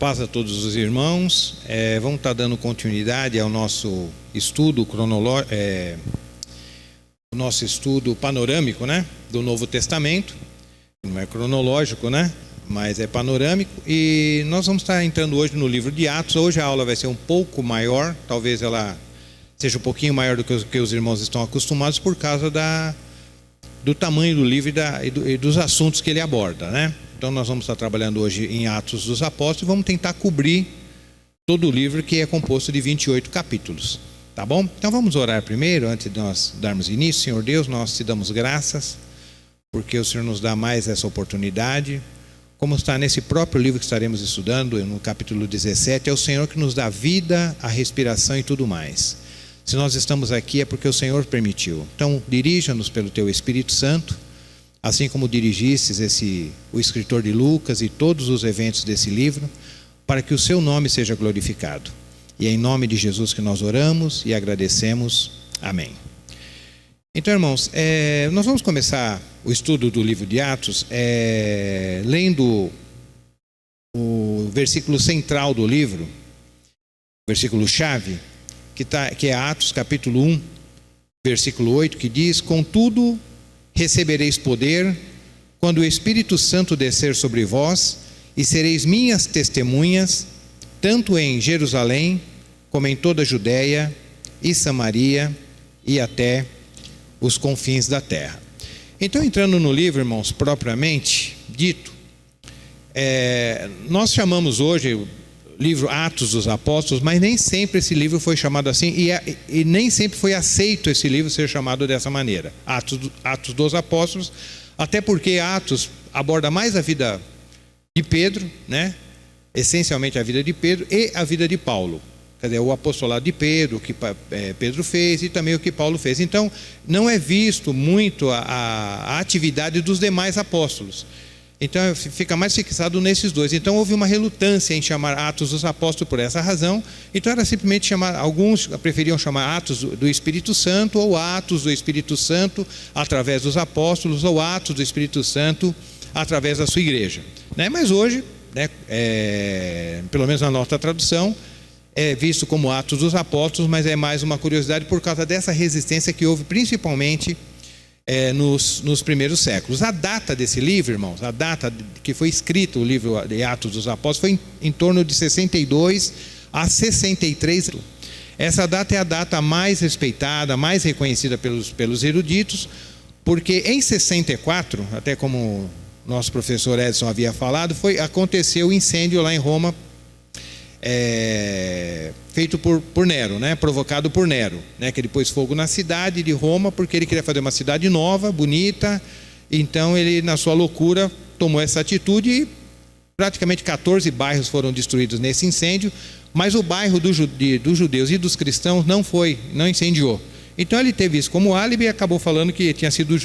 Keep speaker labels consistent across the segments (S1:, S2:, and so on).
S1: paz a todos os irmãos. Vamos estar dando continuidade ao nosso estudo o nosso estudo panorâmico, né, do Novo Testamento. Não é cronológico, né, mas é panorâmico. E nós vamos estar entrando hoje no livro de Atos. Hoje a aula vai ser um pouco maior, talvez ela seja um pouquinho maior do que os irmãos estão acostumados por causa do tamanho do livro e dos assuntos que ele aborda, né? Então nós vamos estar trabalhando hoje em Atos dos Apóstolos e vamos tentar cobrir todo o livro, que é composto de 28 capítulos, tá bom? Então vamos orar primeiro, antes de nós darmos início. Senhor Deus, nós te damos graças, porque o Senhor nos dá mais essa oportunidade. Como está nesse próprio livro que estaremos estudando, no capítulo 17, é o Senhor que nos dá vida, a respiração e tudo mais. Se nós estamos aqui é porque o Senhor permitiu. Então dirija-nos pelo Teu Espírito Santo, assim como dirigistes o escritor de Lucas e todos os eventos desse livro, para que o Seu nome seja glorificado. E é em nome de Jesus que nós oramos e agradecemos. Amém. Então, irmãos, nós vamos começar o estudo do livro de Atos lendo o versículo central do livro, versículo-chave, que é Atos capítulo 1, versículo 8, que diz: "Contudo, recebereis poder quando o Espírito Santo descer sobre vós, e sereis minhas testemunhas, tanto em Jerusalém, como em toda a Judeia e Samaria, e até os confins da terra." Então, entrando no livro, irmãos, propriamente dito, nós chamamos hoje o livro Atos dos Apóstolos, mas nem sempre esse livro foi chamado assim, e nem sempre foi aceito esse livro ser chamado dessa maneira, Atos dos Apóstolos, até porque Atos aborda mais a vida de Pedro, né? Essencialmente a vida de Pedro e a vida de Paulo. Quer dizer, o apostolado de Pedro, o que Pedro fez e também o que Paulo fez. Então, não é visto muito a atividade dos demais apóstolos. Então, fica mais fixado nesses dois. Então, houve uma relutância em chamar Atos dos Apóstolos por essa razão. Então, era simplesmente chamar, alguns preferiam chamar Atos do Espírito Santo, ou Atos do Espírito Santo através dos apóstolos, ou Atos do Espírito Santo através da sua igreja, né? Mas hoje, né, pelo menos na nossa tradução, é visto como Atos dos Apóstolos, mas é mais uma curiosidade por causa dessa resistência que houve principalmente nos primeiros séculos. A data desse livro, irmãos, a data que foi escrito o livro de Atos dos Apóstolos foi em torno de 62 a 63. Essa data é a data mais respeitada, mais reconhecida pelos eruditos, porque em 64, até como nosso professor Edson havia falado, aconteceu o incêndio lá em Roma, feito por Nero, né? Provocado por Nero, né? Que ele pôs fogo na cidade de Roma, porque ele queria fazer uma cidade nova, bonita. Então ele, na sua loucura, tomou essa atitude e praticamente 14 bairros foram destruídos nesse incêndio, mas o bairro dos judeus e dos cristãos não incendiou. Então ele teve isso como álibi e acabou falando que tinha sido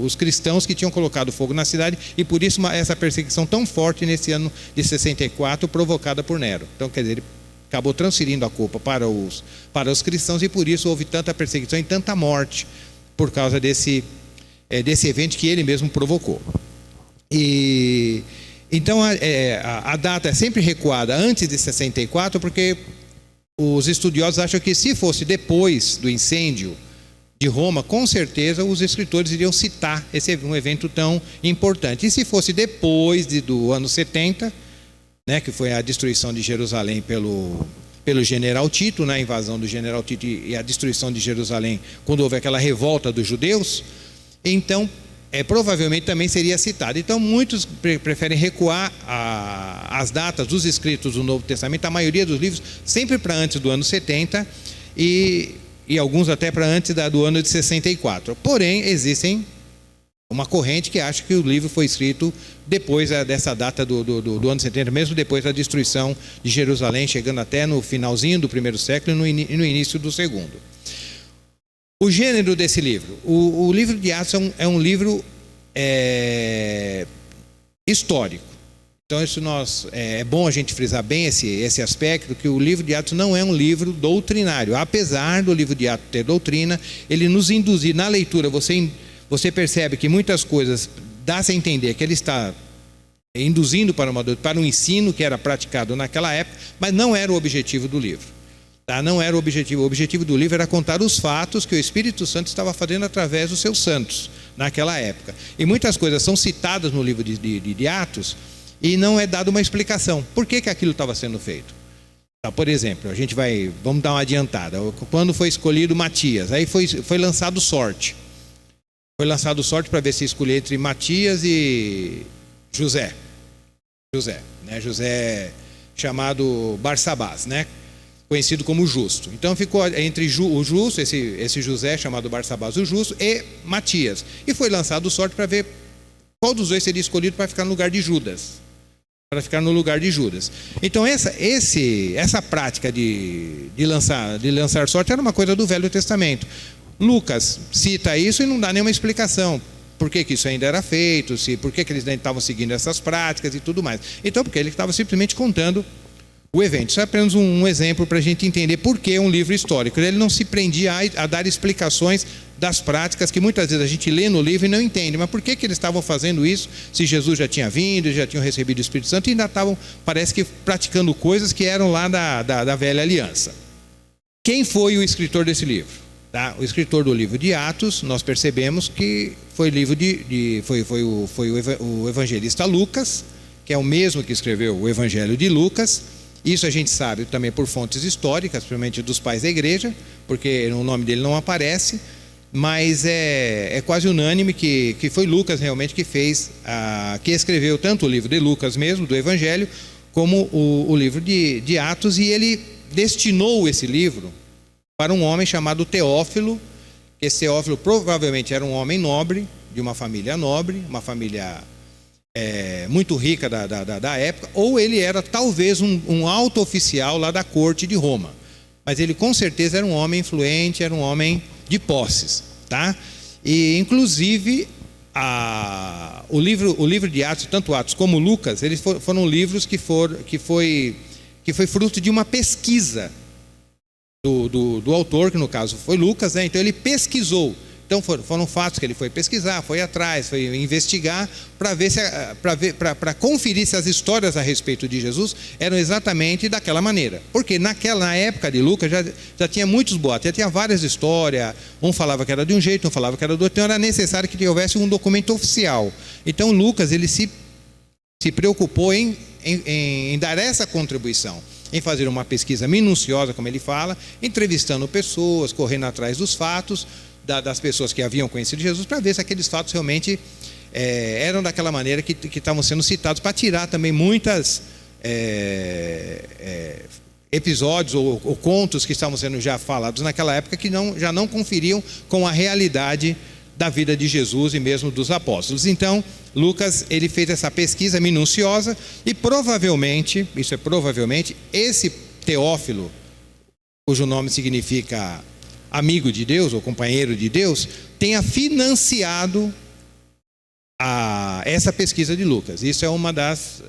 S1: os cristãos que tinham colocado fogo na cidade, e por isso essa perseguição tão forte nesse ano de 64, provocada por Nero. Então, quer dizer, ele acabou transferindo a culpa para os cristãos, e por isso houve tanta perseguição e tanta morte por causa desse evento que ele mesmo provocou. Então a data é sempre recuada antes de 64, porque os estudiosos acham que se fosse depois do incêndio de Roma, com certeza os escritores iriam citar um evento tão importante. E se fosse depois do ano 70, né, que foi a destruição de Jerusalém pelo general Tito, né, a invasão do general Tito e a destruição de Jerusalém, quando houve aquela revolta dos judeus, então provavelmente também seria citado. Então muitos preferem recuar as datas dos escritos do Novo Testamento, a maioria dos livros, sempre para antes do ano 70 e alguns até para antes do ano de 64. Porém, existem uma corrente que acha que o livro foi escrito depois dessa data do ano 70, mesmo depois da destruição de Jerusalém, chegando até no finalzinho do primeiro século e no início do segundo. O gênero desse livro. O livro de Atos é um livro histórico. Então é bom a gente frisar bem esse aspecto, que o livro de Atos não é um livro doutrinário. Apesar do livro de Atos ter doutrina, ele nos induzir na leitura. Você percebe que muitas coisas dá-se a entender que ele está induzindo para um ensino que era praticado naquela época, mas não era o objetivo do livro. Tá? Não era o objetivo. O objetivo do livro era contar os fatos que o Espírito Santo estava fazendo através dos seus santos naquela época. E muitas coisas são citadas no livro de Atos e não é dada uma explicação. Por que aquilo estava sendo feito? Tá, por exemplo, vamos dar uma adiantada. Quando foi escolhido Matias, aí foi lançado sorte. Foi lançado sorte para ver se escolher entre Matias e José, né? José chamado Barsabás, né? Conhecido como Justo. Então ficou entre o Justo, esse José chamado Barsabás o Justo, e Matias. E foi lançado sorte para ver qual dos dois seria escolhido para ficar no lugar de Judas. Então essa prática de lançar sorte era uma coisa do Velho Testamento. Lucas cita isso e não dá nenhuma explicação. Por que isso ainda era feito, por que eles ainda estavam seguindo essas práticas e tudo mais. Então, porque ele estava simplesmente contando o evento. Isso é apenas um exemplo para a gente entender por que um livro histórico. Ele não se prendia a dar explicações das práticas que muitas vezes a gente lê no livro e não entende. Mas por que eles estavam fazendo isso se Jesus já tinha vindo, já tinham recebido o Espírito Santo e ainda estavam, parece que, praticando coisas que eram lá da velha aliança. Quem foi o escritor desse livro? Tá? O escritor do livro de Atos, nós percebemos que foi o evangelista Lucas, que é o mesmo que escreveu o Evangelho de Lucas. Isso a gente sabe também por fontes históricas, principalmente dos pais da igreja, porque o nome dele não aparece, mas é quase unânime que foi Lucas realmente que escreveu tanto o livro de Lucas mesmo, do Evangelho, como o livro de Atos, e ele destinou esse livro para um homem chamado Teófilo. Esse Teófilo provavelmente era um homem nobre, de uma família nobre, uma família muito rica da época, ou ele era talvez um alto oficial lá da corte de Roma, mas ele com certeza era um homem influente, era um homem de posses, tá? E inclusive o livro de Atos, tanto Atos como Lucas, eles foram livros que foi fruto de uma pesquisa do autor, que no caso foi Lucas, né? Então ele pesquisou. Então foram fatos que ele foi pesquisar, foi atrás, foi investigar para conferir se as histórias a respeito de Jesus eram exatamente daquela maneira. Porque na época de Lucas já tinha muitos boatos, já tinha várias histórias, um falava que era de um jeito, um falava que era do outro, então era necessário que houvesse um documento oficial. Então Lucas ele se preocupou em dar essa contribuição, em fazer uma pesquisa minuciosa, como ele fala, entrevistando pessoas, correndo atrás dos fatos, das pessoas que haviam conhecido Jesus, para ver se aqueles fatos realmente eram daquela maneira que estavam sendo citados, para tirar também muitas episódios ou contos que estavam sendo já falados naquela época, que já não conferiam com a realidade da vida de Jesus e mesmo dos apóstolos. Então Lucas ele fez essa pesquisa minuciosa e provavelmente, esse Teófilo, cujo nome significa amigo de Deus ou companheiro de Deus, tenha financiado essa pesquisa de Lucas. Isso é uma das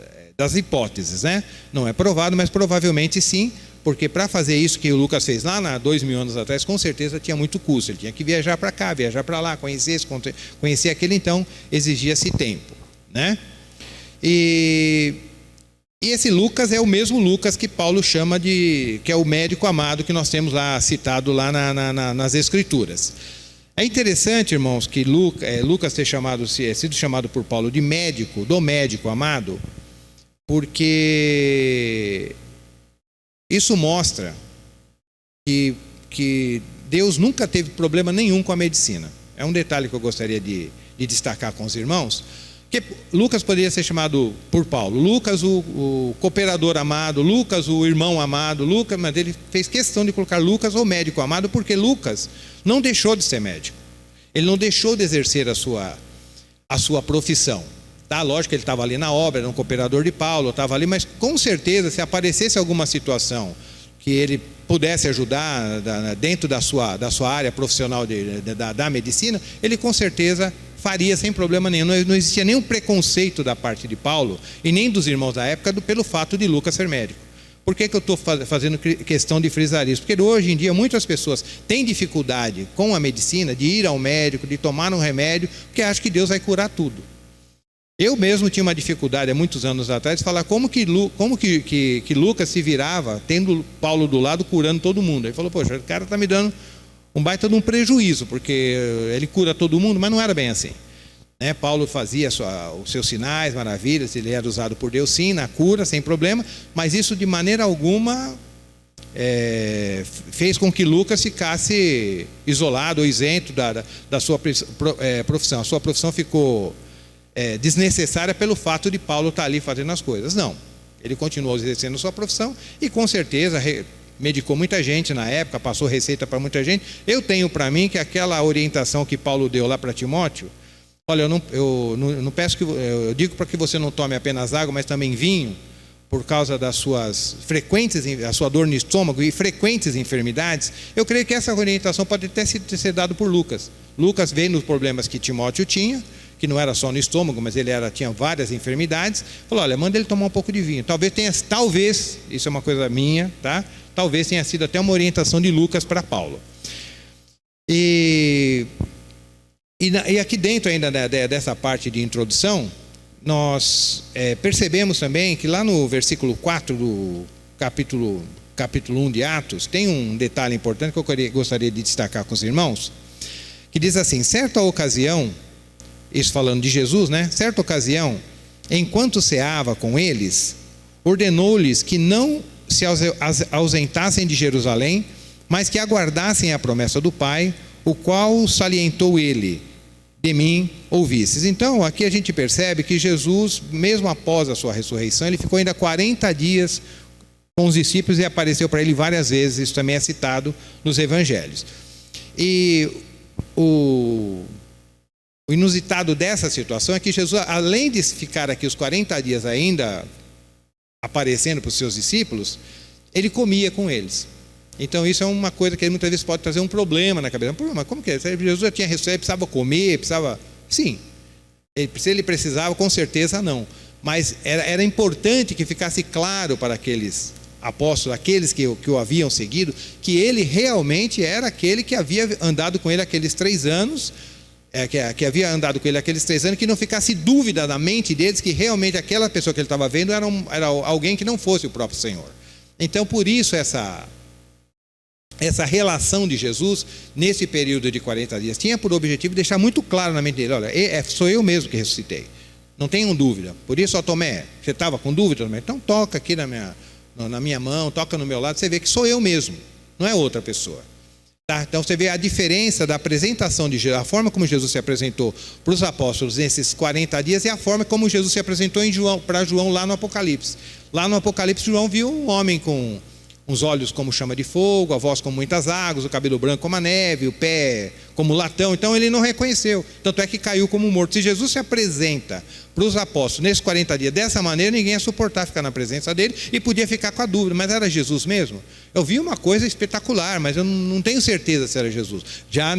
S1: hipóteses, né? Não é provado, mas provavelmente sim, porque para fazer isso que o Lucas fez lá 2000 anos atrás, com certeza tinha muito custo. Ele tinha que viajar para cá, viajar para lá, conhecer aquele, então exigia-se tempo, né? E esse Lucas é o mesmo Lucas que Paulo chama que é o médico amado, que nós temos lá citado lá nas Escrituras. É interessante, irmãos, que Lucas ter sido chamado por Paulo do médico amado, porque isso mostra que Deus nunca teve problema nenhum com a medicina. É um detalhe que eu gostaria de destacar com os irmãos, que Lucas poderia ser chamado por Paulo, Lucas o cooperador amado, Lucas o irmão amado, Lucas, mas ele fez questão de colocar Lucas o médico amado, porque Lucas não deixou de ser médico, ele não deixou de exercer a sua profissão, tá? Lógico que ele estava ali na obra, era um cooperador de Paulo, estava ali, mas com certeza se aparecesse alguma situação que ele pudesse ajudar dentro da sua área profissional da medicina, ele com certeza faria sem problema nenhum. Não existia nenhum preconceito da parte de Paulo e nem dos irmãos da época pelo fato de Lucas ser médico. Por que eu estou fazendo questão de frisar isso? Porque hoje em dia muitas pessoas têm dificuldade com a medicina, de ir ao médico, de tomar um remédio, porque acham que Deus vai curar tudo. Eu mesmo tinha uma dificuldade há muitos anos atrás de falar como que Lucas se virava, tendo Paulo do lado, curando todo mundo. Ele falou, poxa, o cara está me dando um baita de um prejuízo, porque ele cura todo mundo, mas não era bem assim. Paulo fazia os seus sinais, maravilhas, ele era usado por Deus sim, na cura, sem problema, mas isso de maneira alguma fez com que Lucas ficasse isolado ou isento da sua profissão. A sua profissão ficou desnecessária pelo fato de Paulo estar ali fazendo as coisas. Não, ele continuou exercendo a sua profissão e com certeza medicou muita gente na época, passou receita para muita gente. Eu tenho para mim que aquela orientação que Paulo deu lá para Timóteo, olha, eu não peço eu digo para que você não tome apenas água, mas também vinho, por causa das suas a sua dor no estômago e frequentes enfermidades. Eu creio que essa orientação pode até ser dada por Lucas. Lucas, vendo os problemas que Timóteo tinha, que não era só no estômago, mas ele tinha várias enfermidades, falou, olha, manda ele tomar um pouco de vinho. Talvez, isso é uma coisa minha, tá? Talvez tenha sido até uma orientação de Lucas para Paulo. E aqui dentro ainda dessa parte de introdução, nós percebemos também que lá no versículo 4 do capítulo 1 de Atos, tem um detalhe importante que eu gostaria de destacar com os irmãos, que diz assim, certa ocasião, isso falando de Jesus, certa ocasião, enquanto ceava com eles, ordenou-lhes que não se ausentassem de Jerusalém, mas que aguardassem a promessa do Pai, o qual salientou ele, de mim ouvistes. Então, aqui a gente percebe que Jesus, mesmo após a sua ressurreição, ele ficou ainda 40 dias com os discípulos e apareceu para ele várias vezes. Isso também é citado nos evangelhos. E o inusitado dessa situação é que Jesus, além de ficar aqui os 40 dias ainda aparecendo para os seus discípulos, ele comia com eles. Então isso é uma coisa que muitas vezes pode trazer um problema na cabeça. Mas como que é? Jesus já tinha ressurreição, precisava comer, precisava... Sim, se ele precisava, com certeza não. Mas era importante que ficasse claro para aqueles apóstolos, aqueles que o haviam seguido, que ele realmente era aquele que havia andado com ele aqueles 3 anos, que havia andado com ele aqueles 3 anos, que não ficasse dúvida na mente deles que realmente aquela pessoa que ele estava vendo era alguém que não fosse o próprio Senhor. Então, por isso essa relação de Jesus, nesse período de 40 dias, tinha por objetivo deixar muito claro na mente dele, olha, sou eu mesmo que ressuscitei, não tenham dúvida. Por isso, Tomé, você estava com dúvida, Tomé? Então toca aqui na minha mão, toca no meu lado, você vê que sou eu mesmo, não é outra pessoa. Tá? Então você vê a diferença da apresentação de Jesus, a forma como Jesus se apresentou para os apóstolos nesses 40 dias e a forma como Jesus se apresentou para João lá no Apocalipse. Lá no Apocalipse, João viu um homem com uns olhos como chama de fogo, a voz como muitas águas, o cabelo branco como a neve, o pé como latão. Então ele não reconheceu, tanto é que caiu como morto. Se Jesus se apresenta para os apóstolos nesses 40 dias dessa maneira, ninguém ia suportar ficar na presença dele e podia ficar com a dúvida, mas era Jesus mesmo? Eu vi uma coisa espetacular, mas eu não tenho certeza se era Jesus. Já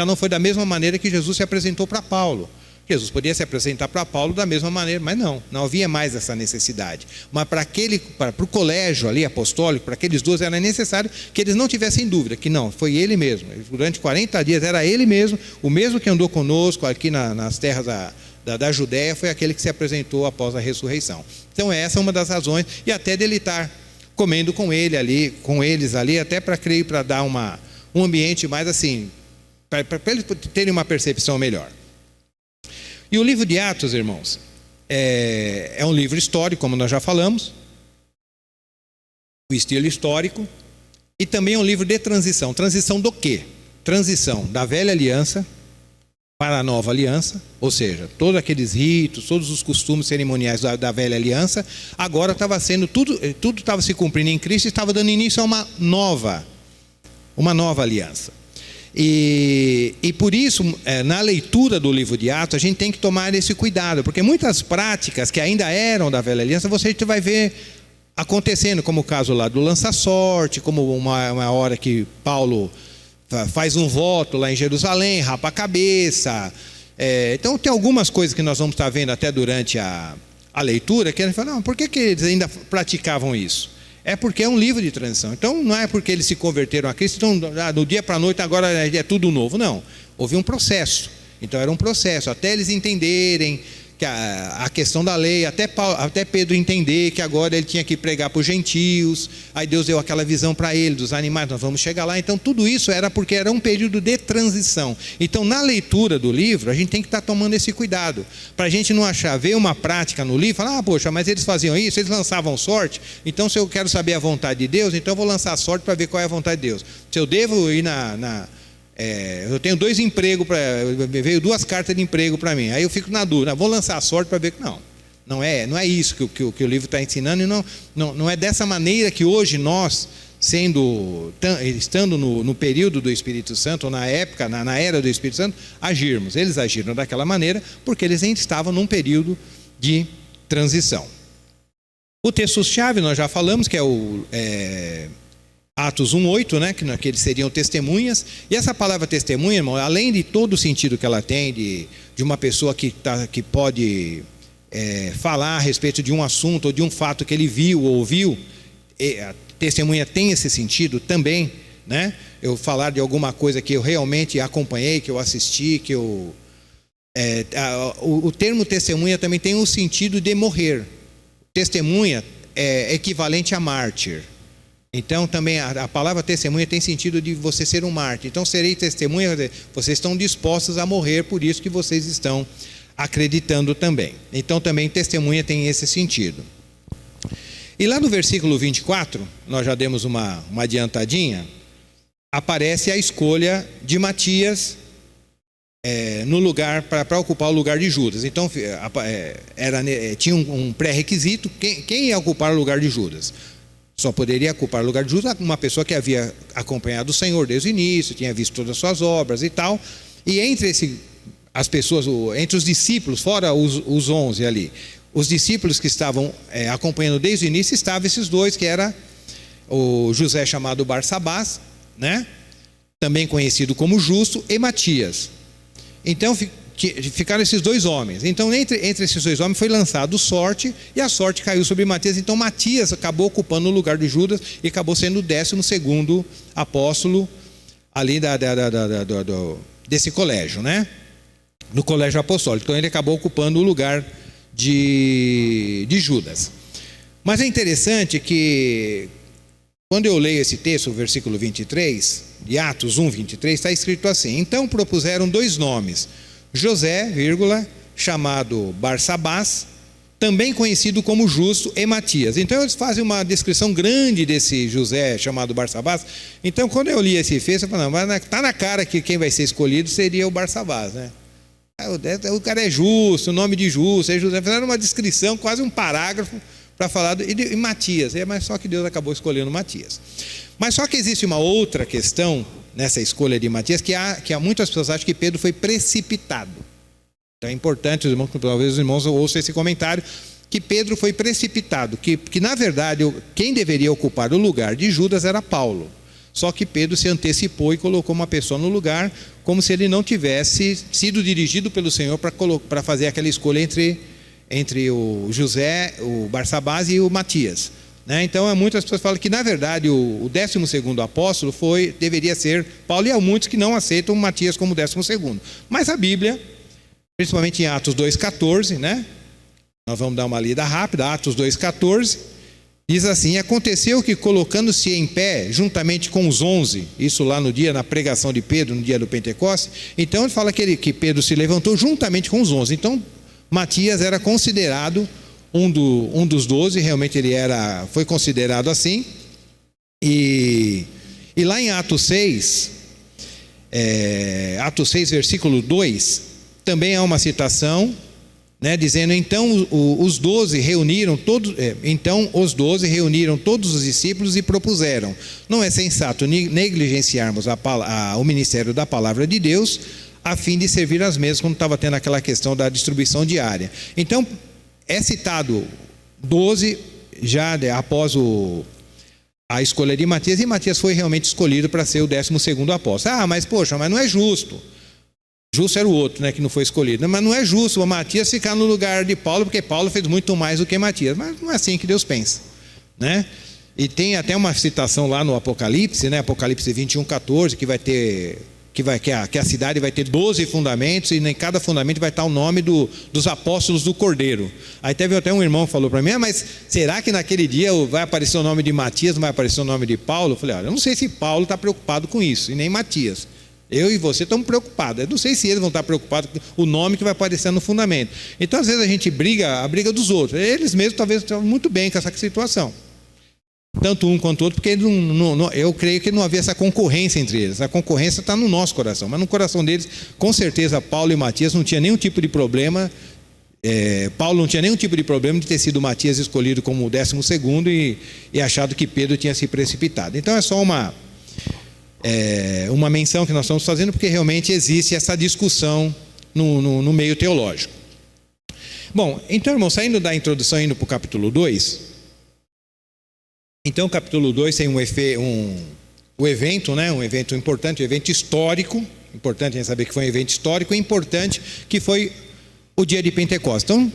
S1: não foi da mesma maneira que Jesus se apresentou para Paulo. Jesus podia se apresentar para Paulo da mesma maneira, mas não havia mais essa necessidade. Mas para o colégio ali apostólico, para aqueles 12, era necessário que eles não tivessem dúvida, que não, foi ele mesmo. Durante 40 dias era ele mesmo, o mesmo que andou conosco aqui nas terras da Judéia, foi aquele que se apresentou após a ressurreição. Então essa é uma das razões, e até dele estar comendo com eles ali, até para dar um ambiente mais assim, para eles terem uma percepção melhor. E o livro de Atos, irmãos, é um livro histórico, como nós já falamos, o estilo histórico, e também é um livro de transição. Transição do quê? Transição da velha aliança para a nova aliança, ou seja, todos aqueles ritos, todos os costumes cerimoniais da velha aliança, agora estava sendo, tudo estava se cumprindo em Cristo e estava dando início a uma nova aliança. E por isso, na leitura do livro de Atos, a gente tem que tomar esse cuidado, porque muitas práticas que ainda eram da velha aliança, você vai ver acontecendo, como o caso lá do lança-sorte, como uma hora que Paulo faz um voto lá em Jerusalém, rapa a cabeça. Então tem algumas coisas que nós vamos estar vendo até durante a leitura, que a gente fala, não, por que eles ainda praticavam isso? É porque é um livro de transição. Então não é porque eles se converteram a Cristo, então do dia para a noite agora é tudo novo. Não, houve um processo. Então era um processo, até eles entenderem que a questão da lei, até Pedro entender que agora ele tinha que pregar para os gentios, aí Deus deu aquela visão para ele dos animais, nós vamos chegar lá. Então tudo isso era porque era um período de transição. Então na leitura do livro a gente tem que estar tomando esse cuidado, para a gente não achar, ver uma prática no livro, falar, poxa, mas eles faziam isso, eles lançavam sorte, então se eu quero saber a vontade de Deus, então eu vou lançar sorte para ver qual é a vontade de Deus. Se eu devo ir eu tenho 2 empregos, veio 2 cartas de emprego para mim, aí eu fico na dúvida, vou lançar a sorte para ver que não é isso que o livro está ensinando, e não é dessa maneira que hoje nós, estando no período do Espírito Santo, ou na época, na era do Espírito Santo, agirmos. Eles agiram daquela maneira porque eles ainda estavam num período de transição. O texto-chave nós já falamos, que é Atos 1:8, né, que eles seriam testemunhas. E essa palavra testemunha, irmão, além de todo o sentido que ela tem de uma pessoa que pode falar a respeito de um assunto ou de um fato que ele viu ou ouviu, a testemunha tem esse sentido também, né? Eu falar de alguma coisa que eu realmente acompanhei, que eu assisti, o termo testemunha também tem o sentido de morrer. Testemunha é equivalente a mártir. Então também a palavra testemunha tem sentido de você ser um mártir. Então serei testemunha, vocês estão dispostos a morrer, por isso que vocês estão acreditando também. Então também testemunha tem esse sentido. E lá no versículo 24, nós já demos uma adiantadinha, aparece a escolha de Matias no lugar, para ocupar o lugar de Judas. Então tinha um pré-requisito, quem ia ocupar o lugar de Judas? Só poderia ocupar o lugar de Judas uma pessoa que havia acompanhado o Senhor desde o início, tinha visto todas as suas obras e tal. E entre as pessoas, entre os discípulos, fora os 11 ali, os discípulos que estavam acompanhando desde o início, estavam esses 2, que era o José chamado Barsabás, né? Também conhecido como Justo, e Matias. Então ficaram esses 2 homens. Então entre esses 2 homens foi lançado sorte, e a sorte caiu sobre Matias. Então Matias acabou ocupando o lugar de Judas e acabou sendo o 12º apóstolo ali desse colégio, né? No colégio apostólico. Então ele acabou ocupando o lugar de Judas. Mas é interessante que quando eu leio esse texto, o versículo 23 de Atos 1:23, está escrito assim: então propuseram 2 nomes, José, chamado Barsabás, também conhecido como Justo, e Matias. Então eles fazem uma descrição grande desse José chamado Barsabás. Então quando eu li esse texto, eu falei, não, mas está na cara que quem vai ser escolhido seria o Barsabás, né? O cara é justo, o nome de justo, é José. Fizeram uma descrição, quase um parágrafo para falar de Matias, mas só que Deus acabou escolhendo Matias. Mas só que existe uma outra questão nessa escolha de Matias, que há muitas pessoas acham que Pedro foi precipitado. Então é importante, talvez os irmãos ouçam esse comentário, que Pedro foi precipitado, que na verdade quem deveria ocupar o lugar de Judas era Paulo. Só que Pedro se antecipou e colocou uma pessoa no lugar, como se ele não tivesse sido dirigido pelo Senhor para fazer aquela escolha entre o José, o Barsabás e o Matias, né? Então muitas pessoas falam que na verdade o 12º apóstolo deveria ser Paulo, e há muitos que não aceitam Matias como 12º. Mas a Bíblia, principalmente em Atos 2:14, né? Nós vamos dar uma lida rápida. Atos 2:14 diz assim: aconteceu que, colocando-se em pé juntamente com os 11, isso lá na pregação de Pedro, no dia do Pentecostes, então ele fala que Pedro se levantou juntamente com os 11. Então Matias era considerado um dos 12, realmente foi considerado assim. E lá em Atos 6, versículo 2, também há uma citação, né, dizendo: então os 12 reuniram todos os discípulos e propuseram: não é sensato negligenciarmos o ministério da palavra de Deus, a fim de servir às mesas, quando estava tendo aquela questão da distribuição diária. Então é citado 12 já após a escolha de Matias, e Matias foi realmente escolhido para ser o 12º apóstolo. Mas não é justo. Justo era o outro, né, que não foi escolhido. Mas não é justo o Matias ficar no lugar de Paulo, porque Paulo fez muito mais do que Matias. Mas não é assim que Deus pensa, né? E tem até uma citação lá no Apocalipse, né, Apocalipse 21:14, que que a cidade vai ter 12 fundamentos, e em cada fundamento vai estar o nome dos apóstolos do Cordeiro. Aí teve até um irmão que falou para mim: mas será que naquele dia vai aparecer o nome de Matias, não vai aparecer o nome de Paulo? Eu falei: olha, eu não sei se Paulo está preocupado com isso, e nem Matias. Eu e você estamos preocupados. Eu não sei se eles vão estar preocupados com o nome que vai aparecer no fundamento. Então, às vezes, a gente briga a briga dos outros. Eles mesmos talvez estão muito bem com essa situação. Tanto um quanto o outro, porque eu creio que não havia essa concorrência entre eles. A concorrência está no nosso coração, mas no coração deles, com certeza, Paulo e Matias não tinha nenhum tipo de problema. Paulo não tinha nenhum tipo de problema de ter sido Matias escolhido como o 12º e achado que Pedro tinha se precipitado. Então, é só uma menção que nós estamos fazendo, porque realmente existe essa discussão no meio teológico. Bom, então, irmão, saindo da introdução e indo para o capítulo 2, então o capítulo 2 tem o evento, né, um evento importante, um evento histórico, importante a gente saber que foi um evento histórico, importante, que foi o dia de Pentecostes. Então,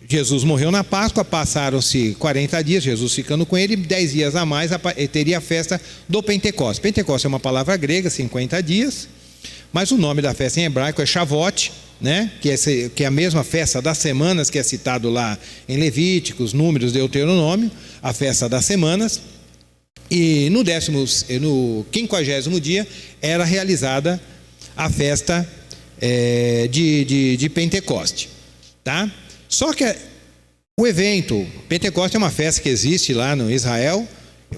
S1: Jesus morreu na Páscoa, passaram-se 40 dias, Jesus ficando com ele, 10 dias a mais, teria a festa do Pentecostes. Pentecostes é uma palavra grega, 50 dias, mas o nome da festa em hebraico é Shavuot, né? que é a mesma festa das semanas que é citado lá em Levíticos, Números, Deuteronômio, a festa das semanas. E no 50º dia era realizada a festa de Pentecoste, tá? Só que o evento Pentecostes é uma festa que existe lá no Israel,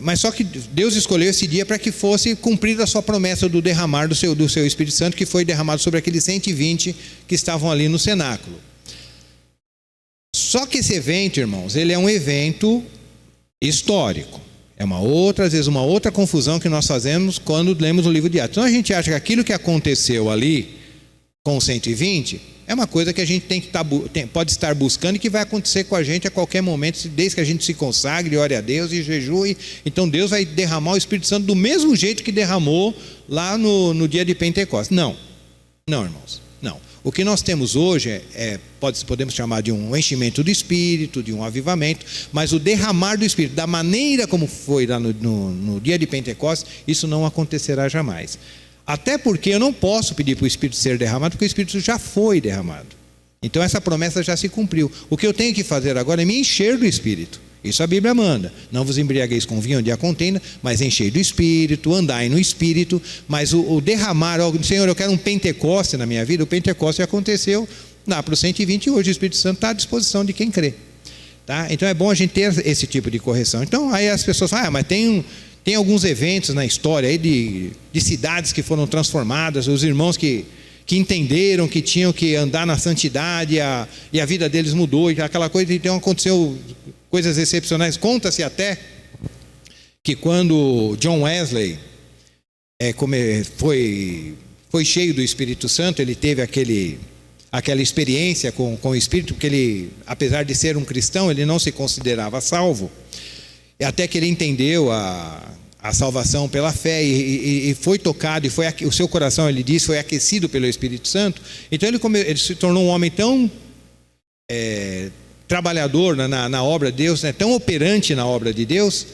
S1: mas só que Deus escolheu esse dia para que fosse cumprida a sua promessa do derramar do seu Espírito Santo, que foi derramado sobre aqueles 120 que estavam ali no cenáculo. Só que esse evento, irmãos, ele é um evento histórico. É às vezes uma outra confusão que nós fazemos quando lemos o livro de Atos. Então a gente acha que aquilo que aconteceu ali com os 120 é uma coisa que a gente pode estar buscando e que vai acontecer com a gente a qualquer momento, desde que a gente se consagre, ore a Deus e jejue. Então Deus vai derramar o Espírito Santo do mesmo jeito que derramou lá no dia de Pentecostes. Não, irmãos, não. O que nós temos hoje podemos chamar de um enchimento do Espírito, de um avivamento, mas o derramar do Espírito, da maneira como foi lá no dia de Pentecostes, isso não acontecerá jamais. Até porque eu não posso pedir para o Espírito ser derramado, porque o Espírito já foi derramado. Então essa promessa já se cumpriu. O que eu tenho que fazer agora é me encher do Espírito. Isso a Bíblia manda: não vos embriagueis com vinho onde há contenda, mas enchei do Espírito, andai no Espírito. Mas o derramar, Senhor, eu quero um Pentecoste na minha vida. O Pentecoste aconteceu lá para os 120 e hoje o Espírito Santo está à disposição de quem crê, tá? Então é bom a gente ter esse tipo de correção. Então aí as pessoas falam: mas tem alguns eventos na história aí de cidades que foram transformadas, os irmãos que entenderam que tinham que andar na santidade e a vida deles mudou, e aquela coisa. Então aconteceu coisas excepcionais. Conta-se até que quando John Wesley foi cheio do Espírito Santo, ele teve aquela experiência com o Espírito, porque ele, apesar de ser um cristão, ele não se considerava salvo. Até que ele entendeu a salvação pela fé e foi tocado, e o seu coração, ele diz, foi aquecido pelo Espírito Santo. Então ele se tornou um homem tão trabalhador na obra de Deus, né, tão operante na obra de Deus,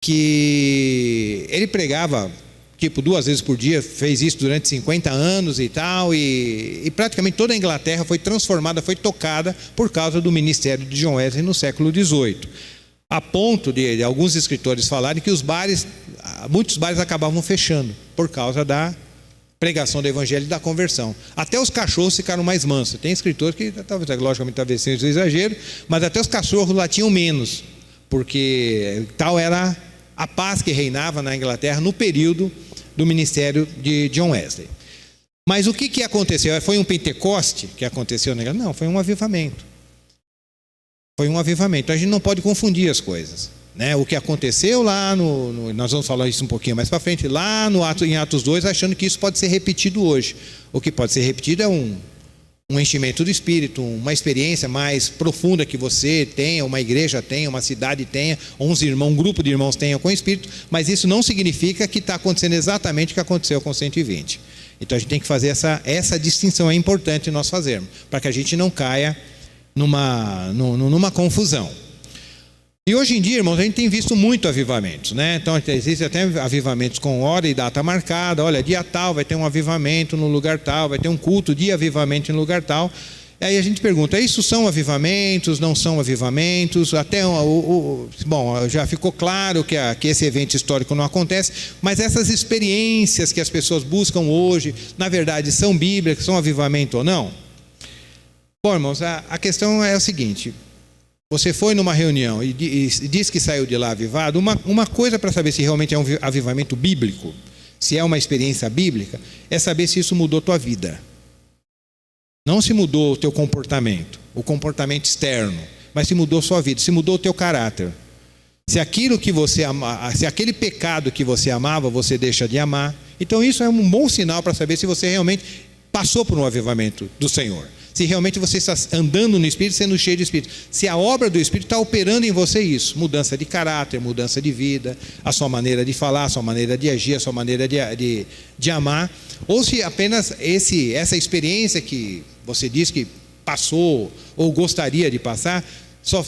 S1: que ele pregava 2 vezes por dia, fez isso durante 50 anos e tal, e praticamente toda a Inglaterra foi transformada, foi tocada por causa do ministério de John Wesley no século XVIII. A ponto de alguns escritores falarem que muitos bares acabavam fechando por causa da pregação do evangelho e da conversão. Até os cachorros ficaram mais mansos. Tem escritores que, talvez seja exagero, mas até os cachorros latiam menos, porque tal era a paz que reinava na Inglaterra no período do ministério de John Wesley. Mas o que aconteceu? Foi um Pentecoste que aconteceu na Inglaterra? Não, foi um avivamento. Foi um avivamento. A gente não pode confundir as coisas, né? O que aconteceu lá nós vamos falar isso um pouquinho mais para frente, lá em Atos 2, achando que isso pode ser repetido hoje. O que pode ser repetido é um enchimento do Espírito, uma experiência mais profunda que você tenha, uma igreja tenha, uma cidade tenha, ou um grupo de irmãos tenham com o Espírito, mas isso não significa que está acontecendo exatamente o que aconteceu com 120. Então a gente tem que fazer essa distinção, é importante nós fazermos, para que a gente não caia numa confusão. E hoje em dia, irmãos, a gente tem visto muito avivamentos, né? Então, existem até avivamentos com hora e data marcada. Olha, dia tal vai ter um avivamento no lugar tal, vai ter um culto de avivamento em lugar tal. E aí a gente pergunta, isso são avivamentos, não são avivamentos? Até bom, já ficou claro que esse evento histórico não acontece, mas essas experiências que as pessoas buscam hoje, na verdade, são bíblicas, são avivamento ou não? Bom, irmãos, a questão é o seguinte: você foi numa reunião e diz que saiu de lá avivado. Uma coisa para saber se realmente é um avivamento bíblico, se é uma experiência bíblica, é saber se isso mudou tua vida. Não se mudou o teu comportamento, o comportamento externo, mas se mudou sua vida, se mudou o teu caráter. Se aquilo que você se aquele pecado que você amava, você deixa de amar. Então isso é um bom sinal para saber se você realmente passou por um avivamento do Senhor. Se realmente você está andando no Espírito, sendo cheio de Espírito. Se a obra do Espírito está operando em você isso. Mudança de caráter, mudança de vida, a sua maneira de falar, a sua maneira de agir, a sua maneira de amar. Ou se apenas essa experiência que você diz que passou ou gostaria de passar, só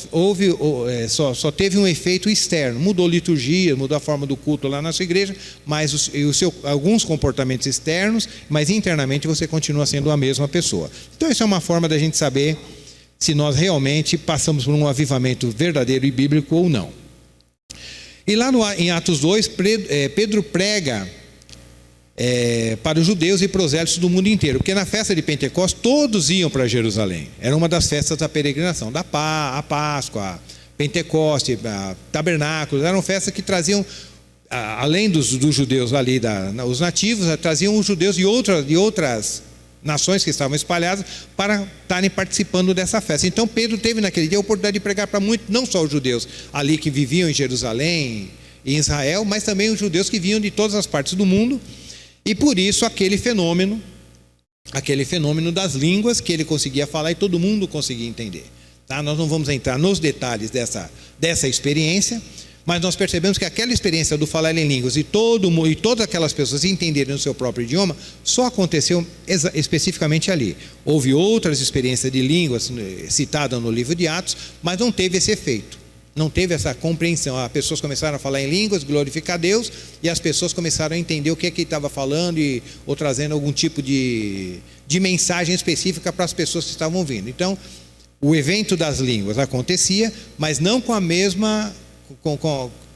S1: teve um efeito externo. Mudou a liturgia, mudou a forma do culto lá na sua igreja, mas alguns comportamentos externos, mas internamente você continua sendo a mesma pessoa. Então isso é uma forma da gente saber se nós realmente passamos por um avivamento verdadeiro e bíblico ou não. E lá em Atos 2, Pedro prega para os judeus e prosélitos do mundo inteiro, porque na festa de Pentecostes todos iam para Jerusalém. Era uma das festas da peregrinação, a Páscoa, Pentecoste, Tabernáculos. Eram festas que traziam, além dos judeus ali, os nativos, traziam os judeus de outras nações que estavam espalhadas para estarem participando dessa festa. Então Pedro teve naquele dia a oportunidade de pregar para muitos, não só os judeus ali que viviam em Jerusalém e em Israel, mas também os judeus que vinham de todas as partes do mundo. E por isso aquele fenômeno das línguas que ele conseguia falar e todo mundo conseguia entender. Tá? Nós não vamos entrar nos detalhes dessa experiência, mas nós percebemos que aquela experiência do falar em línguas e todas aquelas pessoas entenderem o seu próprio idioma só aconteceu especificamente ali. Houve outras experiências de línguas citadas no livro de Atos, mas não teve esse efeito. Não teve essa compreensão. As pessoas começaram a falar em línguas, glorificar a Deus, e as pessoas começaram a entender o que ele estava falando ou trazendo algum tipo de mensagem específica para as pessoas que estavam ouvindo. Então, o evento das línguas acontecia, mas não com a mesma,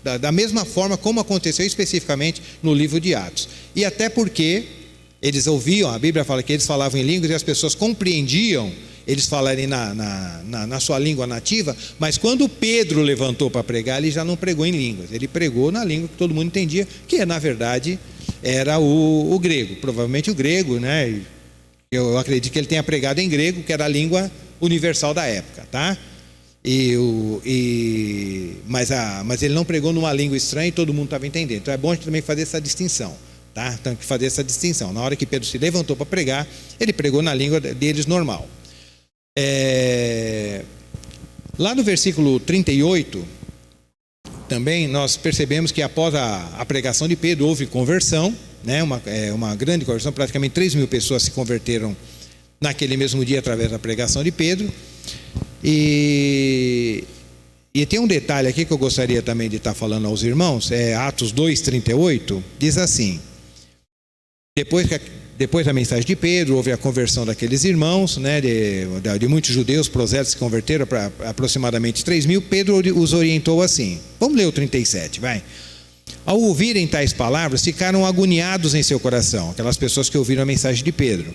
S1: da mesma forma como aconteceu especificamente no livro de Atos. E até porque eles ouviam, a Bíblia fala que eles falavam em línguas e as pessoas compreendiam eles falarem na sua língua nativa, mas quando Pedro levantou para pregar, ele já não pregou em línguas, ele pregou na língua que todo mundo entendia, que na verdade era o grego, provavelmente o grego, né? Eu acredito que ele tenha pregado em grego, que era a língua universal da época, tá? Mas ele não pregou numa língua estranha e todo mundo estava entendendo. Então é bom a gente também fazer essa distinção, tá? Tem que fazer essa distinção. Na hora que Pedro se levantou para pregar, ele pregou na língua deles normal. Lá no versículo 38, também nós percebemos que após a pregação de Pedro houve conversão, né? Uma grande conversão, praticamente 3.000 pessoas se converteram naquele mesmo dia através da pregação de Pedro. E tem um detalhe aqui que eu gostaria também de estar falando aos irmãos, Atos 2:38, diz assim: depois da mensagem de Pedro, houve a conversão daqueles irmãos, né, de muitos judeus, prosélitos se converteram, para aproximadamente 3.000. Pedro os orientou assim. Vamos ler o 37, vai. Ao ouvirem tais palavras, ficaram agoniados em seu coração, aquelas pessoas que ouviram a mensagem de Pedro,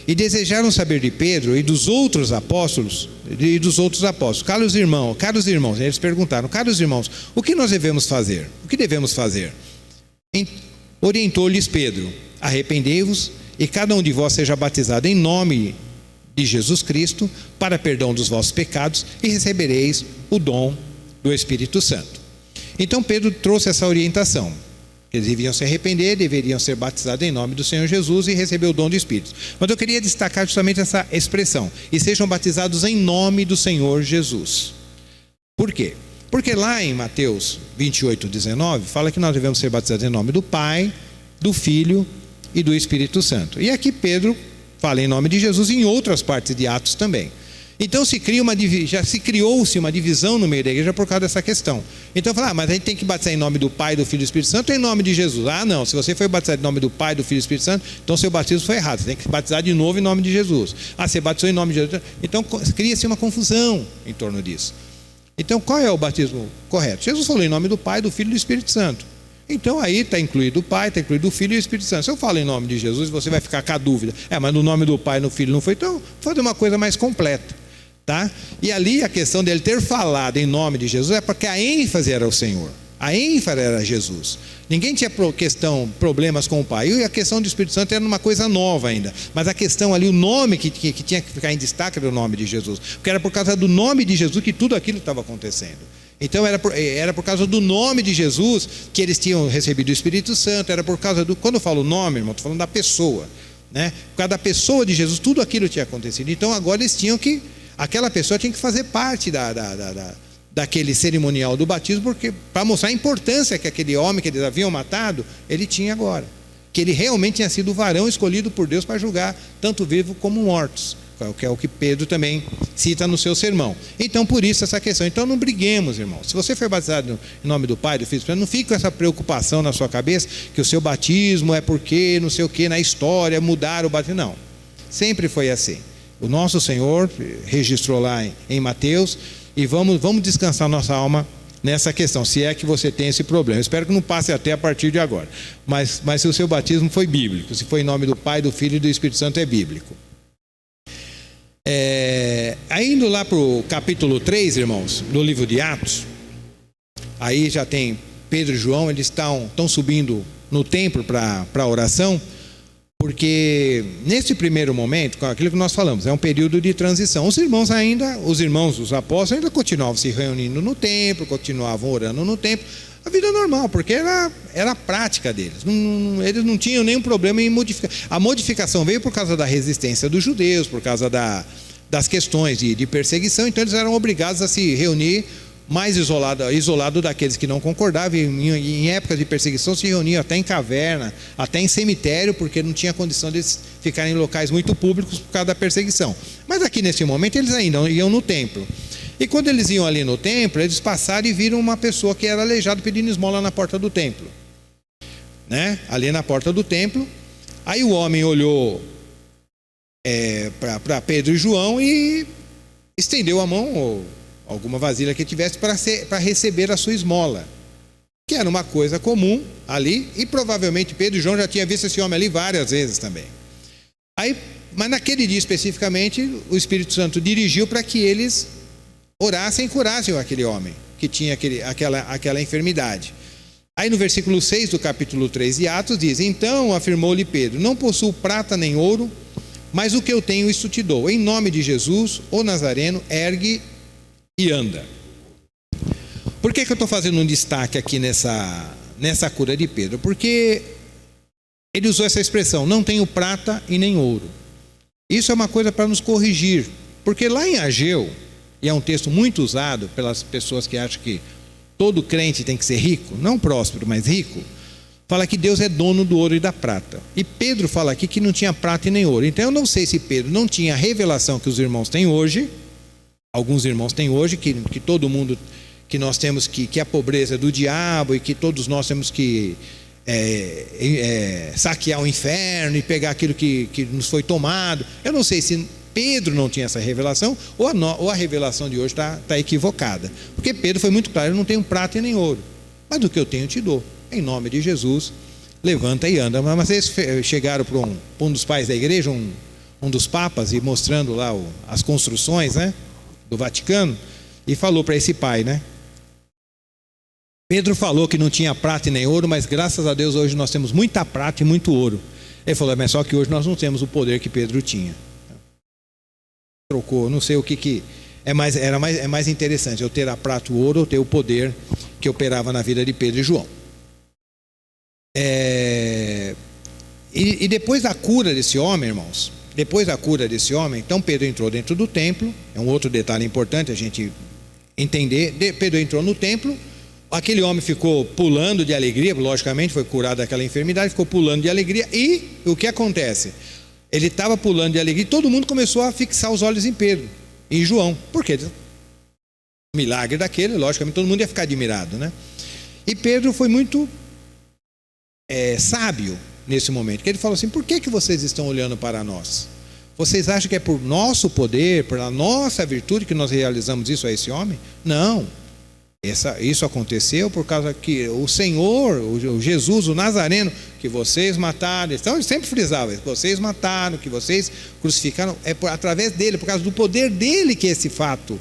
S1: e desejaram saber de Pedro e dos outros apóstolos. Caros irmãos, eles perguntaram: caros irmãos, o que nós devemos fazer? O que devemos fazer? Orientou-lhes Pedro: arrependei-vos e cada um de vós seja batizado em nome de Jesus Cristo para perdão dos vossos pecados e recebereis o dom do Espírito Santo. Então Pedro trouxe essa orientação. Eles deviam se arrepender, deveriam ser batizados em nome do Senhor Jesus e receber o dom do Espírito. Mas eu queria destacar justamente essa expressão: e sejam batizados em nome do Senhor Jesus. Por quê? Porque lá em Mateus 28:19 fala que nós devemos ser batizados em nome do Pai, do Filho e do Espírito Santo. E aqui Pedro fala em nome de Jesus em outras partes de Atos também. Então já se criou-se uma divisão no meio da igreja por causa dessa questão. Então fala, mas a gente tem que batizar em nome do Pai, do Filho e do Espírito Santo ou em nome de Jesus? Ah, não, se você foi batizado em nome do Pai, do Filho e do Espírito Santo, então seu batismo foi errado, você tem que batizar de novo em nome de Jesus. Ah, você batizou em nome de Jesus. Então cria-se uma confusão em torno disso. Então qual é o batismo correto? Jesus falou em nome do Pai, do Filho e do Espírito Santo. Então aí está incluído o Pai, está incluído o Filho e o Espírito Santo. Se eu falo em nome de Jesus, você vai ficar com a dúvida. Mas no nome do Pai e no Filho não foi. Então, fazer uma coisa mais completa. Tá? E ali a questão dele ter falado em nome de Jesus é porque a ênfase era o Senhor. A ênfase era Jesus. Ninguém tinha problemas com o Pai. E a questão do Espírito Santo era uma coisa nova ainda. Mas a questão ali, o nome que tinha que ficar em destaque era o nome de Jesus. Porque era por causa do nome de Jesus que tudo aquilo estava acontecendo. Então era por causa do nome de Jesus que eles tinham recebido o Espírito Santo. Era por causa do... Quando eu falo nome, irmão, estou falando da pessoa, né? Por causa da pessoa de Jesus, tudo aquilo tinha acontecido. Então agora eles tinham que... Aquela pessoa tinha que fazer parte daquele cerimonial do batismo, porque para mostrar a importância que aquele homem que eles haviam matado, ele tinha agora. Que ele realmente tinha sido o varão escolhido por Deus para julgar tanto vivos como mortos. Que é o que Pedro também cita no seu sermão. Então, por isso essa questão. Então, não briguemos, irmãos. Se você foi batizado em nome do Pai, do Filho e do Espírito, não fique com essa preocupação na sua cabeça que o seu batismo é porque, não sei o que, na história, mudaram o batismo. Não. Sempre foi assim. O nosso Senhor registrou lá em Mateus. E vamos descansar nossa alma nessa questão, se é que você tem esse problema. Eu espero que não passe até a partir de agora. Mas se o seu batismo foi bíblico, se foi em nome do Pai, do Filho e do Espírito Santo, é bíblico. Indo lá para o capítulo 3, irmãos, do livro de Atos, aí já tem Pedro e João, eles estão subindo no templo para a oração, porque nesse primeiro momento, com aquilo que nós falamos, é um período de transição. Os irmãos, os apóstolos ainda continuavam se reunindo no templo, continuavam orando no templo, a vida normal, porque era a prática deles. Eles não tinham nenhum problema em modificar. A modificação veio por causa da resistência dos judeus, por causa das questões de perseguição, então eles eram obrigados a se reunir mais isolado daqueles que não concordavam. Em épocas de perseguição se reuniam até em caverna, até em cemitério, porque não tinha condição de ficarem em locais muito públicos por causa da perseguição. Mas aqui nesse momento eles ainda iam no templo. E quando eles iam ali no templo, eles passaram e viram uma pessoa que era aleijada pedindo esmola na porta do templo, né? Ali na porta do templo. Aí o homem olhou para Pedro e João e estendeu a mão, ou alguma vasilha que tivesse, para receber a sua esmola, que era uma coisa comum ali, e provavelmente Pedro e João já tinham visto esse homem ali várias vezes também. Mas naquele dia especificamente, o Espírito Santo dirigiu para que eles orassem e curassem aquele homem que tinha aquela enfermidade. Aí no versículo 6 do capítulo 3 de Atos diz: então afirmou-lhe Pedro: não possuo prata nem ouro, mas o que eu tenho isso te dou. Em nome de Jesus, o Nazareno, ergue e anda. Por que eu estou fazendo um destaque aqui nessa cura de Pedro? Porque ele usou essa expressão: não tenho prata e nem ouro. Isso é uma coisa para nos corrigir, porque lá em Ageu, e é um texto muito usado pelas pessoas que acham que todo crente tem que ser rico, não próspero, mas rico, fala que Deus é dono do ouro e da prata. E Pedro fala aqui que não tinha prata e nem ouro. Então eu não sei se Pedro não tinha a revelação que os irmãos têm hoje. Alguns irmãos têm hoje, que todo mundo, que nós temos que a pobreza é do diabo, e que todos nós temos que saquear o inferno e pegar aquilo que nos foi tomado. Eu não sei se Pedro não tinha essa revelação, ou a revelação de hoje está equivocada. Porque Pedro foi muito claro: eu não tenho prata e nem ouro, mas do que eu tenho eu te dou. Em nome de Jesus, levanta e anda. Mas eles chegaram para um dos pais da igreja, um dos papas, e mostrando lá as construções, né, do Vaticano, e falou para esse pai, né? Pedro falou que não tinha prata e nem ouro, mas graças a Deus hoje nós temos muita prata e muito ouro. Ele falou: mas só que hoje nós não temos o poder que Pedro tinha. Trocou, não sei o que é mais interessante, eu ter a prata e o ouro, ou ter o poder que operava na vida de Pedro e João. E depois da cura desse homem, irmãos, então Pedro entrou dentro do templo. É um outro detalhe importante a gente entender. Pedro entrou no templo, aquele homem ficou pulando de alegria, logicamente foi curado daquela enfermidade, ficou pulando de alegria. E o que acontece? Ele estava pulando de alegria e todo mundo começou a fixar os olhos em Pedro. em João. Por quê? O milagre daquele, logicamente, todo mundo ia ficar admirado, né? E Pedro foi muito sábio nesse momento, que ele falou assim: por que vocês estão olhando para nós? Vocês acham que é por nosso poder, pela nossa virtude que nós realizamos isso a esse homem? Não. Isso aconteceu por causa que o Senhor, o Jesus, o Nazareno, que vocês mataram, então ele sempre frisava, que vocês mataram, que vocês crucificaram, através dele, por causa do poder dele que esse fato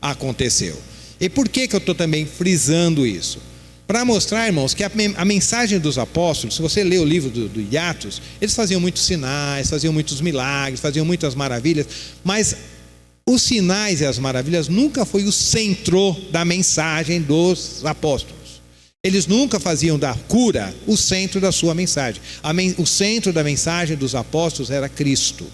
S1: aconteceu. E por que eu estou também frisando isso? Para mostrar, irmãos, que a mensagem dos apóstolos, se você ler o livro do Atos, eles faziam muitos sinais, faziam muitos milagres, faziam muitas maravilhas, mas os sinais e as maravilhas nunca foi o centro da mensagem dos apóstolos. Eles nunca faziam da cura o centro da sua mensagem. O centro da mensagem dos apóstolos era Cristo.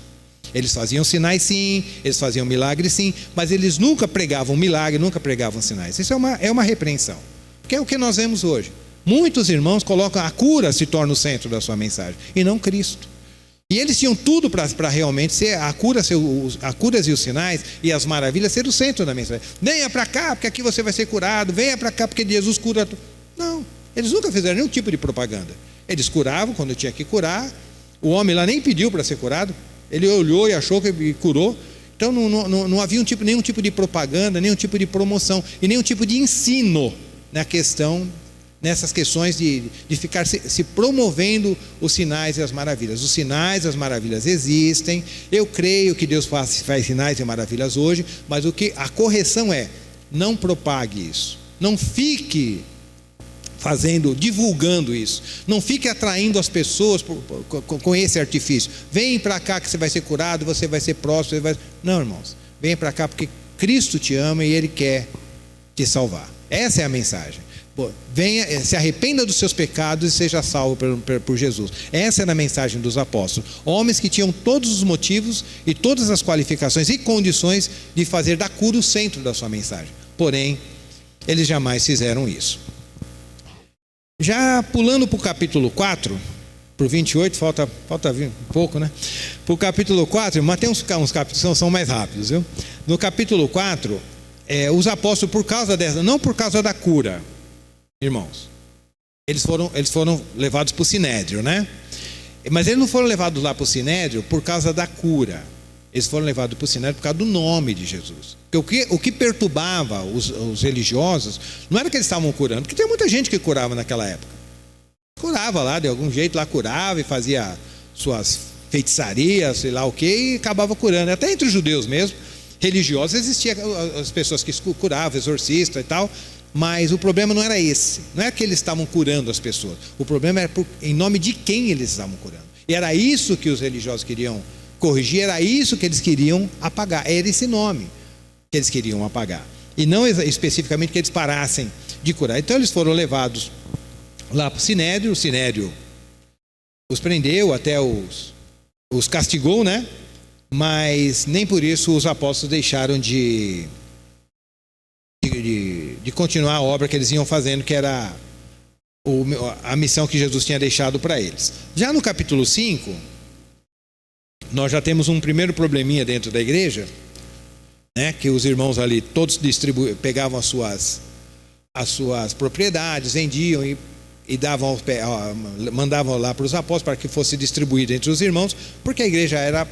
S1: Eles faziam sinais sim, eles faziam milagres sim, mas eles nunca pregavam milagre, nunca pregavam sinais. Isso é uma repreensão, que é o que nós vemos hoje. Muitos irmãos colocam a cura se torna o centro da sua mensagem, e não Cristo. E eles tinham tudo para realmente ser a curas e os sinais e as maravilhas ser o centro da mensagem. Venha para cá, porque aqui você vai ser curado. Venha para cá, porque Jesus cura. Não, eles nunca fizeram nenhum tipo de propaganda. Eles curavam quando tinha que curar. O homem lá nem pediu para ser curado. Ele olhou e achou que curou. Então não havia nenhum tipo de propaganda, nenhum tipo de promoção e nenhum tipo de ensino nessas questões de ficar se promovendo os sinais e as maravilhas. Os sinais e as maravilhas existem. Eu creio que Deus faz sinais e maravilhas hoje, mas a correção é: não propague isso. Não fique divulgando isso. Não fique atraindo as pessoas com esse artifício. Vem para cá que você vai ser curado, você vai ser próspero. Não, irmãos. Vem para cá porque Cristo te ama e Ele quer te salvar. Essa é a mensagem. Venha, se arrependa dos seus pecados e seja salvo por Jesus. Essa era a mensagem dos apóstolos. Homens que tinham todos os motivos e todas as qualificações e condições de fazer da cura o centro da sua mensagem. Porém, eles jamais fizeram isso. Já pulando para o capítulo 4, para o 28, falta um pouco, né? Para o capítulo 4, mas tem uns capítulos que são mais rápidos, viu? No capítulo 4, os apóstolos, não por causa da cura, irmãos, eles foram levados para o Sinédrio, né? Mas eles não foram levados lá para o Sinédrio por causa da cura. Eles foram levados para o Sinédrio por causa do nome de Jesus. Porque o que perturbava os religiosos não era que eles estavam curando, porque tem muita gente que curava naquela época. Curava lá, de algum jeito lá curava e fazia suas feitiçarias, sei lá o que, e acabava curando. Até entre os judeus mesmo, religiosos, existiam as pessoas que curavam, exorcistas e tal. Mas o problema não era esse. Não é que eles estavam curando as pessoas. O problema era em nome de quem eles estavam curando. E era isso que os religiosos queriam corrigir, era isso que eles queriam apagar. Era esse nome que eles queriam apagar. E não especificamente que eles parassem de curar. Então eles foram levados lá para o Sinédrio. O Sinédrio os prendeu, até os castigou, né? Mas nem por isso os apóstolos deixaram de continuar a obra que eles iam fazendo, que era a missão que Jesus tinha deixado para eles. Já no capítulo 5, nós já temos um primeiro probleminha dentro da igreja, né, que os irmãos ali todos pegavam as suas propriedades, vendiam e mandavam lá para os apóstolos para que fosse distribuído entre os irmãos, porque a igreja era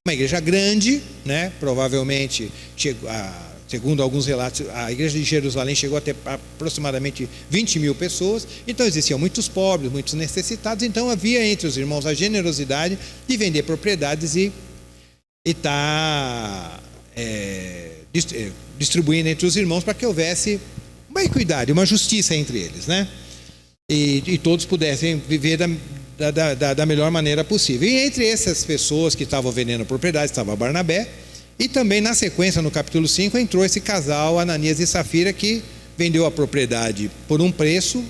S1: uma igreja grande, né? Provavelmente segundo alguns relatos, a igreja de Jerusalém chegou a ter aproximadamente 20 mil pessoas. Então existiam muitos pobres, muitos necessitados. Então havia entre os irmãos a generosidade de vender propriedades e estar distribuindo entre os irmãos para que houvesse uma equidade, uma justiça entre eles, né? E todos pudessem viver da melhor maneira possível. E entre essas pessoas que estavam vendendo propriedades estava Barnabé. E também na sequência, no capítulo 5, entrou esse casal, Ananias e Safira, que vendeu a propriedade por um preço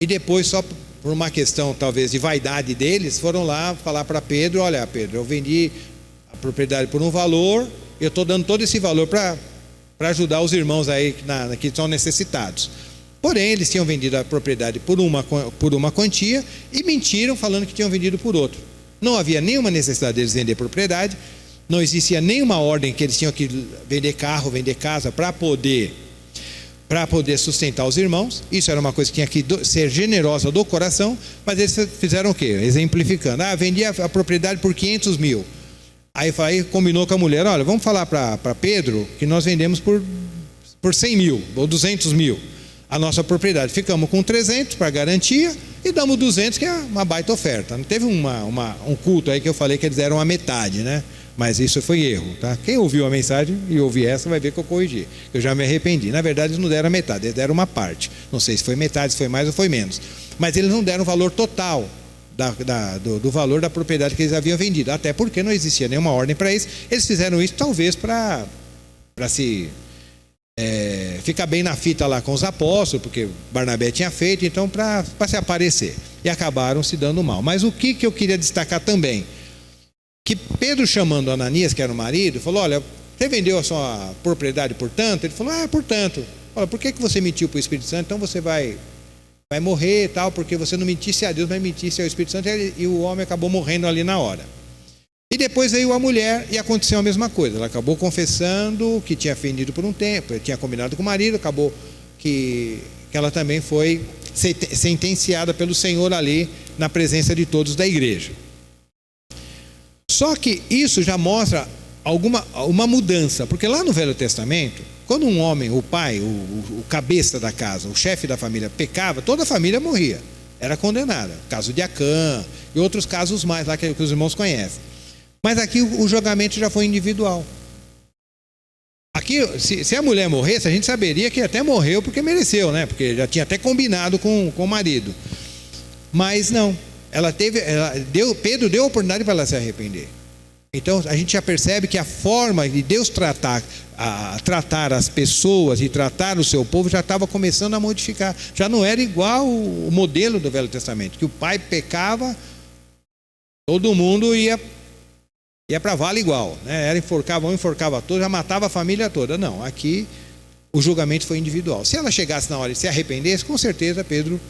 S1: e depois, só por uma questão talvez de vaidade deles, foram lá falar para Pedro: olha, Pedro, eu vendi a propriedade por um valor, eu estou dando todo esse valor para ajudar os irmãos aí que são necessitados. Porém, eles tinham vendido a propriedade por uma quantia e mentiram falando que tinham vendido por outro. Não havia nenhuma necessidade deles vender propriedade. não existia nenhuma ordem que eles tinham que vender carro, vender casa para poder sustentar os irmãos. Isso era uma coisa que tinha que ser generosa do coração, mas eles fizeram o quê? Exemplificando, vendia a propriedade por 500 mil. Aí combinou com a mulher, olha, vamos falar para Pedro que nós vendemos por 100 mil ou 200 mil a nossa propriedade. Ficamos com 300 para garantia e damos 200, que é uma baita oferta. Não teve um culto aí que eu falei que eles deram a metade, né? Mas isso foi erro, tá? Quem ouviu a mensagem e ouviu essa vai ver que eu corrigi. Eu já me arrependi. Na verdade, eles não deram a metade, eles deram uma parte. Não sei se foi metade, se foi mais ou foi menos. Mas eles não deram o valor total do valor da propriedade que eles haviam vendido. Até porque não existia nenhuma ordem para isso. Eles fizeram isso talvez para se ficar bem na fita lá com os apóstolos, porque Barnabé tinha feito, então para se aparecer. E acabaram se dando mal. Mas o que eu queria destacar também? Que Pedro, chamando Ananias, que era o marido, falou, olha, você vendeu a sua propriedade por tanto? Ele falou, por tanto. Olha, por que você mentiu para o Espírito Santo? Então você vai morrer e tal, porque você não mentisse a Deus, mas mentisse ao Espírito Santo, e o homem acabou morrendo ali na hora. E depois veio a mulher e aconteceu a mesma coisa. Ela acabou confessando que tinha vendido por um tempo, tinha combinado com o marido, acabou que ela também foi sentenciada pelo Senhor ali na presença de todos da igreja. Só que isso já mostra uma mudança, porque lá no Velho Testamento, quando um homem, o pai, o cabeça da casa, o chefe da família pecava, toda a família morria, era condenada. O caso de Acã e outros casos mais lá que os irmãos conhecem. Mas aqui o julgamento já foi individual. Aqui, se a mulher morresse, a gente saberia que até morreu porque mereceu, né? Porque já tinha até combinado com o marido. Mas não. Pedro deu a oportunidade para ela se arrepender. Então a gente já percebe que a forma de Deus tratar as pessoas e tratar o seu povo já estava começando a modificar. Já não era igual o modelo do Velho Testamento, que o pai pecava, todo mundo ia para vala igual, né? Enforcava um, enforcava todos, já matava a família toda. Não, aqui o julgamento foi individual. Se ela chegasse na hora e se arrependesse, com certeza Pedro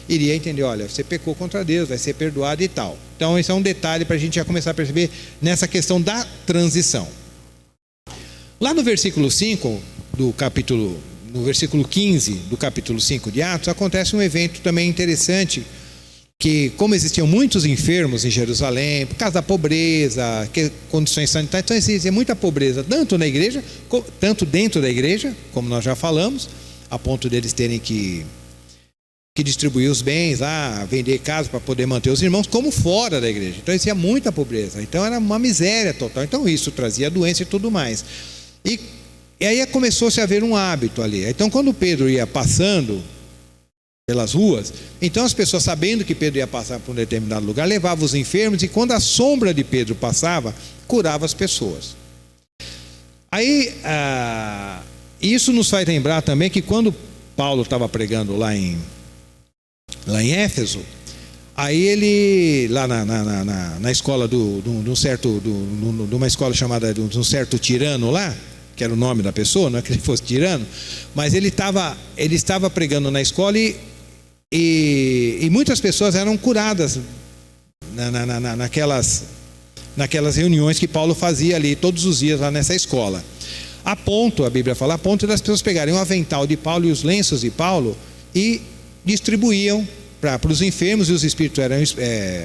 S1: iria entender, olha, você pecou contra Deus, vai ser perdoado e tal. Então esse é um detalhe para a gente já começar a perceber nessa questão da transição. Lá no versículo 5 no versículo 15 do capítulo 5 de Atos, acontece um evento também interessante, que como existiam muitos enfermos em Jerusalém, por causa da pobreza, condições sanitárias, então existia muita pobreza, tanto na igreja, tanto dentro da igreja, como nós já falamos, a ponto deles terem que distribuir os bens lá, vender casas para poder manter os irmãos, como fora da igreja. Então existia muita pobreza, então era uma miséria total. Então isso trazia doença e tudo mais. E aí começou-se a haver um hábito ali. Então quando Pedro ia passando pelas ruas, então as pessoas, sabendo que Pedro ia passar por um determinado lugar, levavam os enfermos, e quando a sombra de Pedro passava, curava as pessoas. Aí isso nos faz lembrar também que quando Paulo estava pregando lá em Éfeso, aí ele, lá na escola de uma escola chamada de um certo tirano lá, que era o nome da pessoa, não é que ele fosse tirano, mas ele estava pregando na escola e muitas pessoas eram curadas naquelas reuniões que Paulo fazia ali todos os dias lá nessa escola. A ponto, a Bíblia fala, a ponto das pessoas pegarem o avental de Paulo e os lenços de Paulo e distribuíam para os enfermos, e os espíritos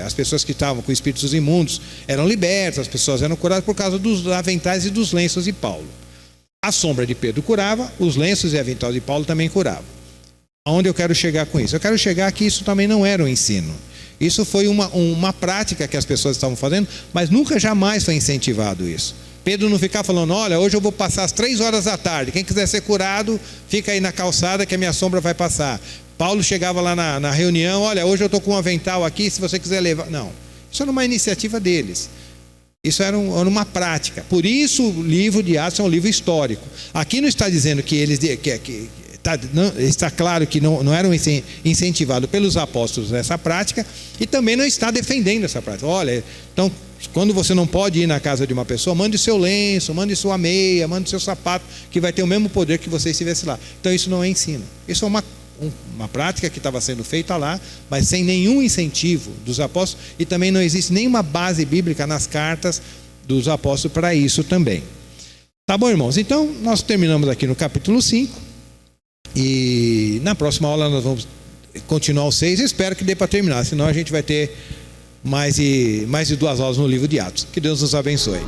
S1: as pessoas que estavam com espíritos imundos eram libertas, as pessoas eram curadas por causa dos aventais e dos lenços de Paulo. A sombra de Pedro curava, os lenços e aventais de Paulo também curavam. Aonde eu quero chegar com isso? Eu quero chegar que isso também não era um ensino. Isso foi uma prática que as pessoas estavam fazendo, mas nunca, jamais foi incentivado isso. Pedro não ficava falando, olha, hoje eu vou passar às 3 horas da tarde, quem quiser ser curado, fica aí na calçada que a minha sombra vai passar. Paulo chegava lá na reunião, olha, hoje eu estou com um avental aqui, se você quiser levar. Não, isso era uma iniciativa deles. Isso era uma prática. Por isso o livro de Atos é um livro histórico. Aqui não está dizendo que eles... está claro que não eram incentivados pelos apóstolos essa prática, e também não está defendendo essa prática. Olha, então, quando você não pode ir na casa de uma pessoa, mande seu lenço, mande sua meia, mande seu sapato, que vai ter o mesmo poder que você estivesse lá. Então isso não é ensino. Isso é uma prática que estava sendo feita lá, mas sem nenhum incentivo dos apóstolos, e também não existe nenhuma base bíblica nas cartas dos apóstolos para isso também. Tá bom, irmãos? Então, nós terminamos aqui no capítulo 5. E na próxima aula nós vamos continuar o 6. Espero que dê para terminar, senão a gente vai ter mais de 2 aulas no livro de Atos. Que Deus nos abençoe.